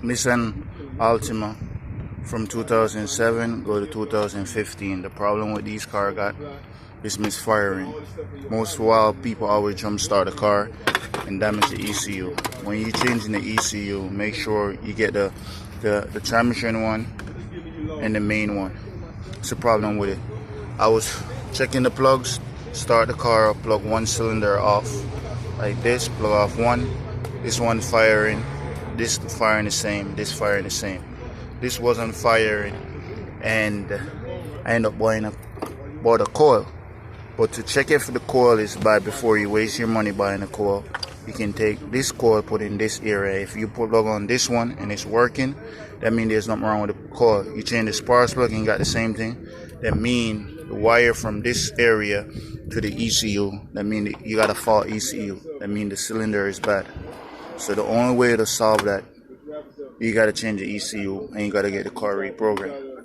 Nissan Altima from 2007 go to 2015. The problem with these car got is misfiring. Most while people always jump start the car and damage the ECU. When you're changing the ECU, make sure you get the transmission one and the main one. It's a problem with it. I was checking the plugs, start the car up, plug one cylinder off like this, plug off one, this one firing, this firing the same, this firing the same. This wasn't firing, and I ended up bought a coil. But to check if the coil is bad before you waste your money buying a coil, you can take this coil, put in this area. If you plug on this one and it's working, that means there's nothing wrong with the coil. You change the spark plug and you got the same thing. That means the wire from this area to the ECU, that means you got a fault ECU. That means the cylinder is bad. So the only way to solve that, you got to change the ECU and you got to get the car reprogrammed.